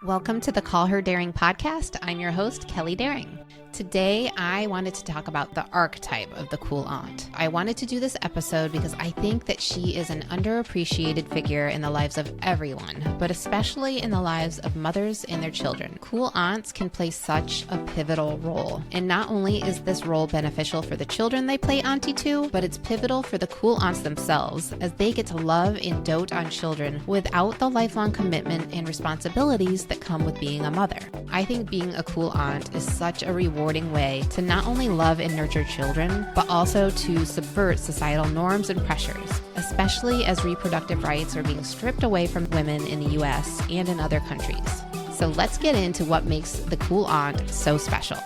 Welcome to the Call Her Daring podcast. I'm your host, Kelley Daring. Today, I wanted to talk about the archetype of the cool aunt. I wanted to do this episode because I think that she is an underappreciated figure in the lives of everyone, but especially in the lives of mothers and their children. Cool aunts can play such a pivotal role. And not only is this role beneficial for the children they play auntie to, but it's pivotal for the cool aunts themselves as they get to love and dote on children without the lifelong commitment and responsibilities that come with being a mother. I think being a cool aunt is such a rewarding way to not only love and nurture children, but also to subvert societal norms and pressures, especially as reproductive rights are being stripped away from women in the US and in other countries. So let's get into what makes the cool aunt so special.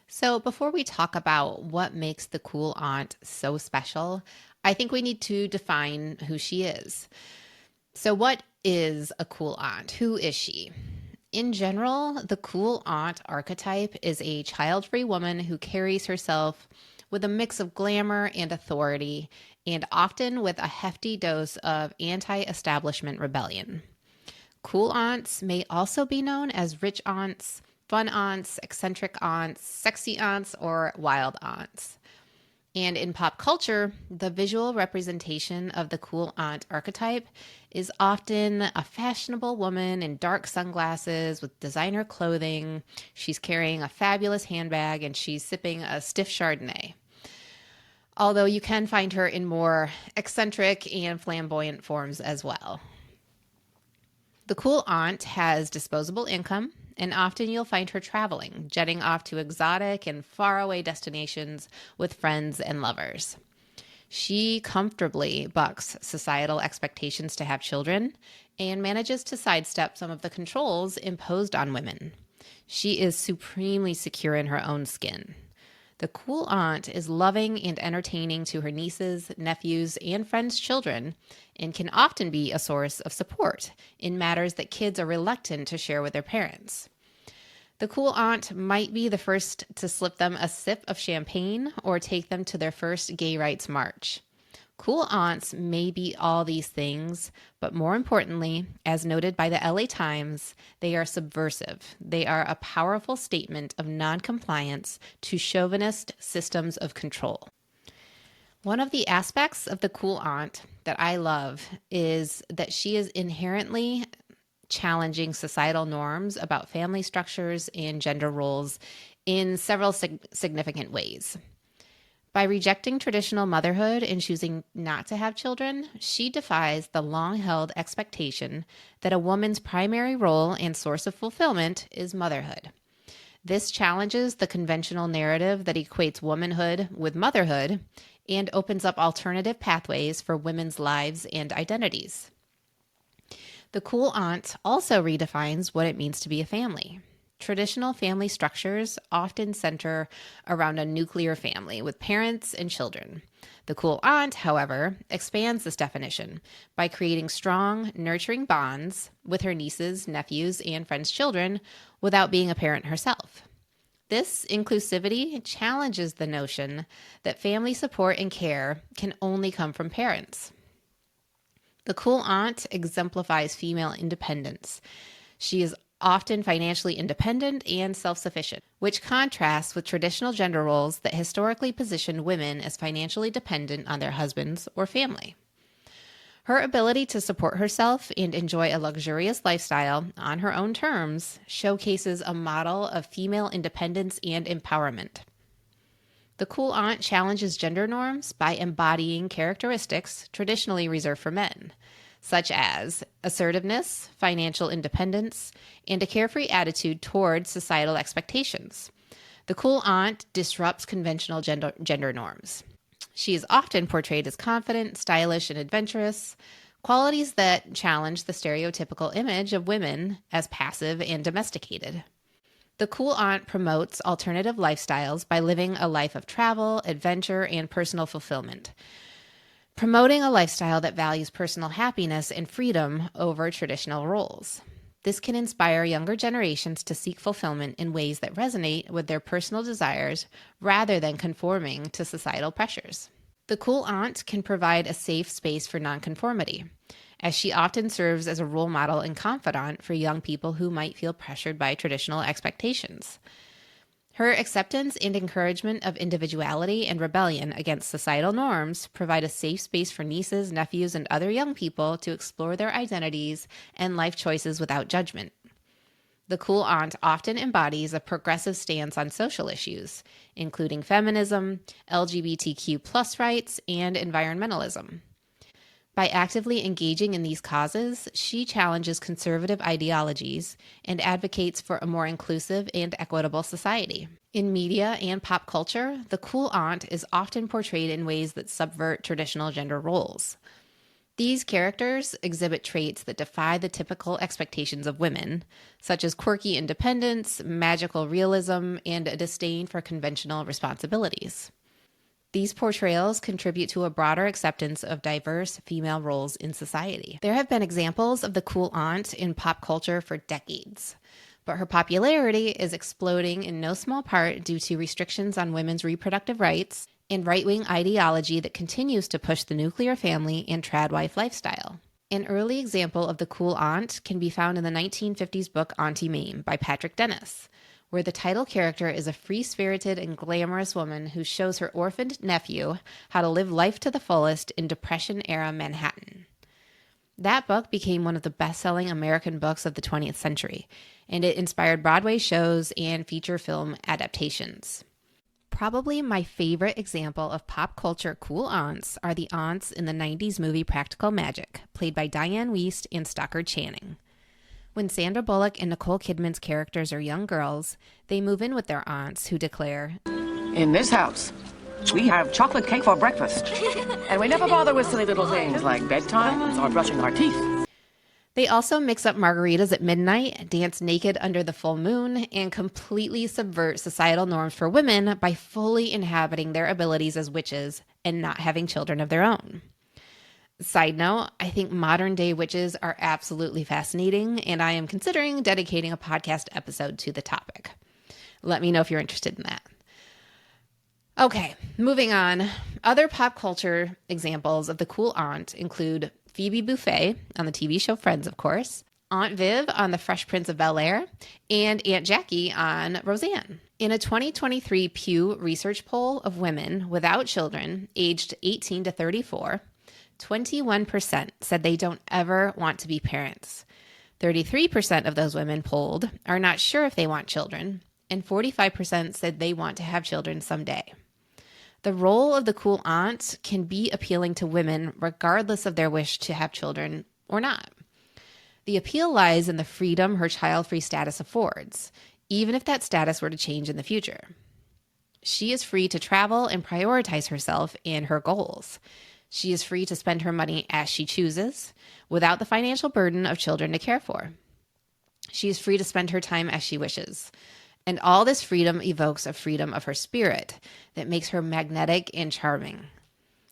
So before we talk about what makes the cool aunt so special, I think we need to define who she is. So what is a cool aunt? Who is she? In general, the cool aunt archetype is a child-free woman who carries herself with a mix of glamour and authority, and often with a hefty dose of anti-establishment rebellion. Cool aunts may also be known as rich aunts, fun aunts, eccentric aunts, sexy aunts, or wild aunts. And in pop culture, the visual representation of the cool aunt archetype is often a fashionable woman in dark sunglasses with designer clothing. She's carrying a fabulous handbag and she's sipping a stiff Chardonnay. Although you can find her in more eccentric and flamboyant forms as well. The cool aunt has disposable income, and often you'll find her traveling, jetting off to exotic and faraway destinations with friends and lovers. She comfortably bucks societal expectations to have children and manages to sidestep some of the controls imposed on women. She is supremely secure in her own skin. The cool aunt is loving and entertaining to her nieces, nephews, and friends' children, and can often be a source of support in matters that kids are reluctant to share with their parents. The cool aunt might be the first to slip them a sip of champagne or take them to their first gay rights march. Cool aunts may be all these things, but more importantly, as noted by the LA Times, they are subversive. They are a powerful statement of noncompliance to chauvinist systems of control. One of the aspects of the cool aunt that I love is that she is inherently challenging societal norms about family structures and gender roles in several significant ways. By rejecting traditional motherhood and choosing not to have children, she defies the long-held expectation that a woman's primary role and source of fulfillment is motherhood. This challenges the conventional narrative that equates womanhood with motherhood and opens up alternative pathways for women's lives and identities. The cool aunt also redefines what it means to be a family. Traditional family structures often center around a nuclear family with parents and children. The cool aunt, however, expands this definition by creating strong, nurturing bonds with her nieces, nephews, and friends' children without being a parent herself. This inclusivity challenges the notion that family support and care can only come from parents. The cool aunt exemplifies female independence. She is often financially independent and self-sufficient, which contrasts with traditional gender roles that historically positioned women as financially dependent on their husbands or family. Her ability to support herself and enjoy a luxurious lifestyle on her own terms showcases a model of female independence and empowerment. The cool aunt challenges gender norms by embodying characteristics traditionally reserved for men, such as assertiveness, financial independence, and a carefree attitude toward societal expectations. The cool aunt disrupts conventional gender norms. She is often portrayed as confident, stylish, and adventurous, qualities that challenge the stereotypical image of women as passive and domesticated. The cool aunt promotes alternative lifestyles by living a life of travel, adventure, and personal fulfillment, promoting a lifestyle that values personal happiness and freedom over traditional roles. This can inspire younger generations to seek fulfillment in ways that resonate with their personal desires rather than conforming to societal pressures. The cool aunt can provide a safe space for nonconformity, as she often serves as a role model and confidant for young people who might feel pressured by traditional expectations. Her acceptance and encouragement of individuality and rebellion against societal norms provide a safe space for nieces, nephews, and other young people to explore their identities and life choices without judgment. The cool aunt often embodies a progressive stance on social issues, including feminism, LGBTQ+ rights, and environmentalism. By actively engaging in these causes, she challenges conservative ideologies and advocates for a more inclusive and equitable society. In media and pop culture, the cool aunt is often portrayed in ways that subvert traditional gender roles. These characters exhibit traits that defy the typical expectations of women, such as quirky independence, magical realism, and a disdain for conventional responsibilities. These portrayals contribute to a broader acceptance of diverse female roles in society. There have been examples of the cool aunt in pop culture for decades, but her popularity is exploding in no small part due to restrictions on women's reproductive rights and right-wing ideology that continues to push the nuclear family and tradwife lifestyle. An early example of the cool aunt can be found in the 1950s book Auntie Mame by Patrick Dennis, where the title character is a free-spirited and glamorous woman who shows her orphaned nephew how to live life to the fullest in Depression-era Manhattan. That book became one of the best-selling American books of the 20th century, and it inspired Broadway shows and feature film adaptations. Probably my favorite example of pop culture cool aunts are the aunts in the 90s movie Practical Magic, played by Diane Wiest and Stockard Channing. When Sandra Bullock and Nicole Kidman's characters are young girls, they move in with their aunts who declare, "In this house, we have chocolate cake for breakfast, and we never bother with silly little things like bedtimes or brushing our teeth." They also mix up margaritas at midnight, dance naked under the full moon, and completely subvert societal norms for women by fully inhabiting their abilities as witches and not having children of their own. Side note, I think modern day witches are absolutely fascinating, and I am considering dedicating a podcast episode to the topic. Let me know if you're interested in that. Okay, moving on. Other pop culture examples of the cool aunt include Phoebe Buffay on the TV show Friends, of course, Aunt Viv on The Fresh Prince of Bel-Air, and Aunt Jackie on Roseanne. In a 2023 Pew Research poll of women without children aged 18 to 34, 21% said they don't ever want to be parents. 33% of those women polled are not sure if they want children, and 45% said they want to have children someday. The role of the cool aunt can be appealing to women regardless of their wish to have children or not. The appeal lies in the freedom her child-free status affords, even if that status were to change in the future. She is free to travel and prioritize herself and her goals. She is free to spend her money as she chooses, without the financial burden of children to care for. She is free to spend her time as she wishes. And all this freedom evokes a freedom of her spirit that makes her magnetic and charming.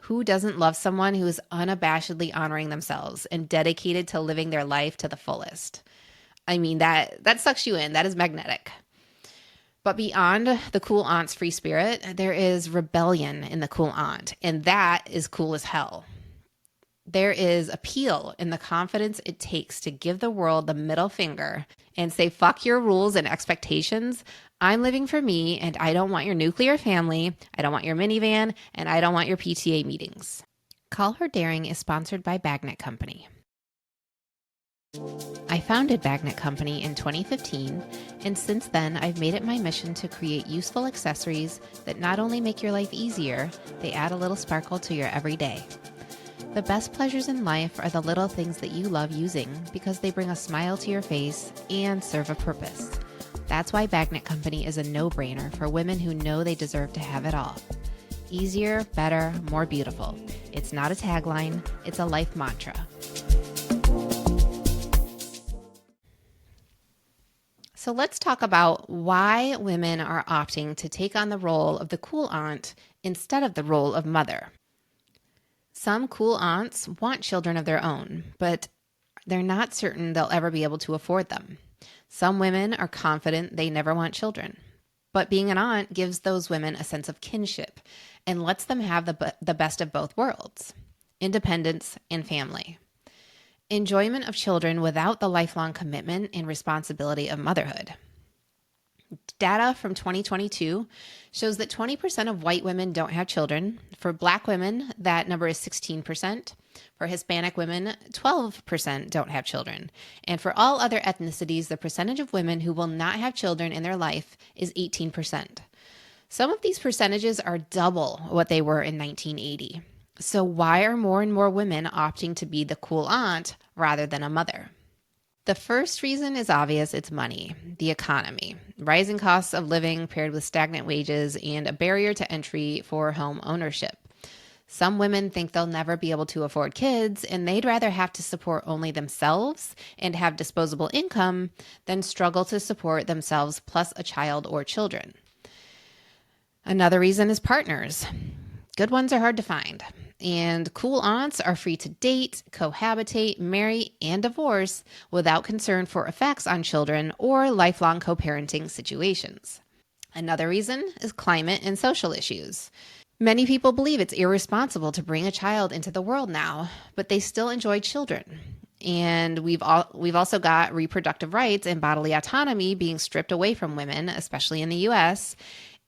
Who doesn't love someone who is unabashedly honoring themselves and dedicated to living their life to the fullest? I mean, that sucks you in. That is magnetic. But beyond the cool aunt's free spirit, there is rebellion in the cool aunt, and that is cool as hell. There is appeal in the confidence it takes to give the world the middle finger and say, fuck your rules and expectations. I'm living for me, and I don't want your nuclear family, I don't want your minivan, and I don't want your PTA meetings. Call Her Daring is sponsored by Bagnet Company. I founded Bagnet Company in 2015, and since then I've made it my mission to create useful accessories that not only make your life easier, they add a little sparkle to your everyday. The best pleasures in life are the little things that you love using because they bring a smile to your face and serve a purpose. That's why Bagnet Company is a no-brainer for women who know they deserve to have it all. Easier, better, more beautiful. It's not a tagline, it's a life mantra. So let's talk about why women are opting to take on the role of the cool aunt instead of the role of mother. Some cool aunts want children of their own, but they're not certain they'll ever be able to afford them. Some women are confident they never want children, but being an aunt gives those women a sense of kinship and lets them have the best of both worlds, independence and family. Enjoyment of children without the lifelong commitment and responsibility of motherhood. Data from 2022 shows that 20% of white women don't have children. For Black women, that number is 16%. For Hispanic women, 12% don't have children. And for all other ethnicities, the percentage of women who will not have children in their life is 18%. Some of these percentages are double what they were in 1980. So why are more and more women opting to be the cool aunt rather than a mother? The first reason is obvious. It's money, the economy, rising costs of living paired with stagnant wages, and a barrier to entry for home ownership. Some women think they'll never be able to afford kids, and they'd rather have to support only themselves and have disposable income than struggle to support themselves plus a child or children. Another reason is partners. Good ones are hard to find. And cool aunts are free to date, cohabitate, marry, and divorce without concern for effects on children or lifelong co-parenting situations. Another reason is climate and social issues. Many people believe it's irresponsible to bring a child into the world now, but they still enjoy children. And we've also got reproductive rights and bodily autonomy being stripped away from women, especially in the U.S.,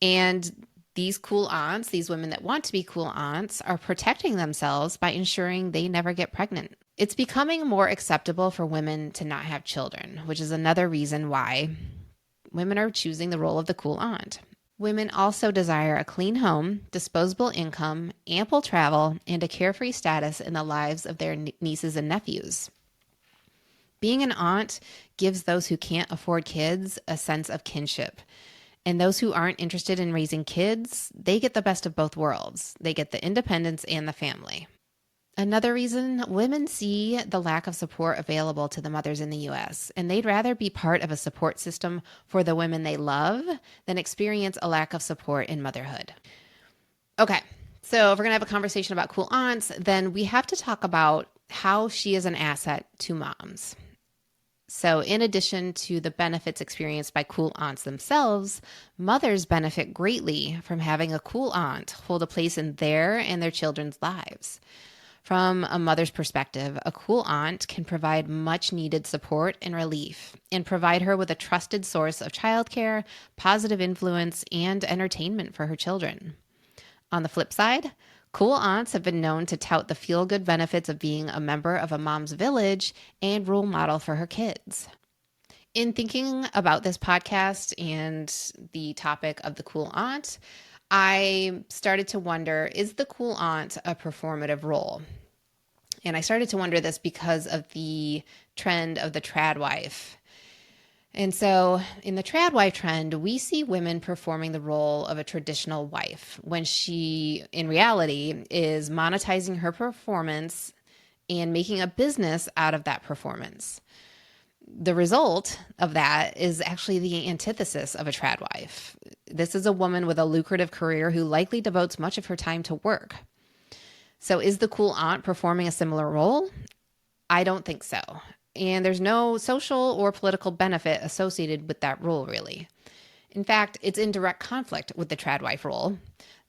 and these cool aunts, these women that want to be cool aunts, are protecting themselves by ensuring they never get pregnant. It's becoming more acceptable for women to not have children, which is another reason why women are choosing the role of the cool aunt. Women also desire a clean home, disposable income, ample travel, and a carefree status in the lives of their nieces and nephews. Being an aunt gives those who can't afford kids a sense of kinship. And those who aren't interested in raising kids, they get the best of both worlds. They get the independence and the family. Another reason, women see the lack of support available to the mothers in the U.S., and they'd rather be part of a support system for the women they love than experience a lack of support in motherhood. Okay, so if we're going to have a conversation about cool aunts, then we have to talk about how she is an asset to moms. So in addition to the benefits experienced by cool aunts themselves, mothers benefit greatly from having a cool aunt hold a place in their and their children's lives. From a mother's perspective, a cool aunt can provide much needed support and relief and provide her with a trusted source of childcare, positive influence, and entertainment for her children. On the flip side, cool aunts have been known to tout the feel-good benefits of being a member of a mom's village and role model for her kids. In thinking about this podcast and the topic of the cool aunt, I started to wonder, is the cool aunt a performative role? And I started to wonder this because of the trend of the trad wife. And so in the trad wife trend, we see women performing the role of a traditional wife when she, in reality, is monetizing her performance and making a business out of that performance. The result of that is actually the antithesis of a trad wife. This is a woman with a lucrative career who likely devotes much of her time to work. So is the cool aunt performing a similar role? I don't think so. And there's no social or political benefit associated with that role, really. In fact, it's in direct conflict with the trad wife role.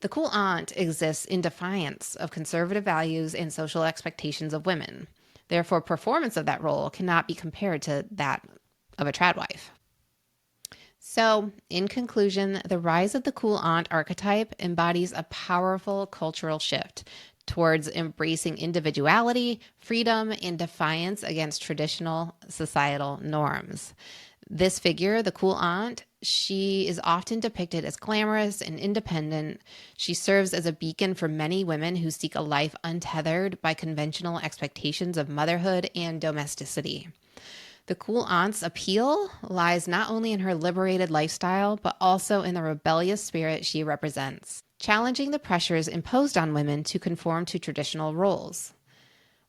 The cool aunt exists in defiance of conservative values and social expectations of women. Therefore, performance of that role cannot be compared to that of a trad wife. So, in conclusion, the rise of the cool aunt archetype embodies a powerful cultural shift towards embracing individuality, freedom, and defiance against traditional societal norms. This figure, the cool aunt, she is often depicted as glamorous and independent. She serves as a beacon for many women who seek a life untethered by conventional expectations of motherhood and domesticity. The cool aunt's appeal lies not only in her liberated lifestyle, but also in the rebellious spirit she represents, challenging the pressures imposed on women to conform to traditional roles.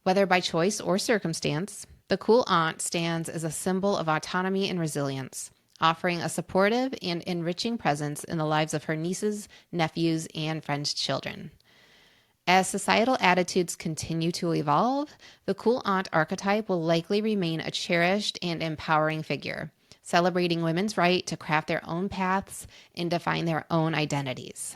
Whether by choice or circumstance, the cool aunt stands as a symbol of autonomy and resilience, offering a supportive and enriching presence in the lives of her nieces, nephews, and friends' children. As societal attitudes continue to evolve, the cool aunt archetype will likely remain a cherished and empowering figure, celebrating women's right to craft their own paths and define their own identities.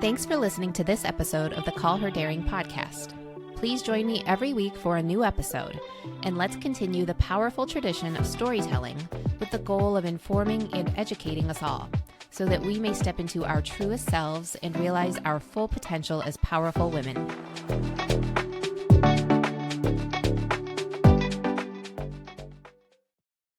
Thanks for listening to this episode of the Call Her Daring podcast. Please join me every week for a new episode, and let's continue the powerful tradition of storytelling with the goal of informing and educating us all, so that we may step into our truest selves and realize our full potential as powerful women.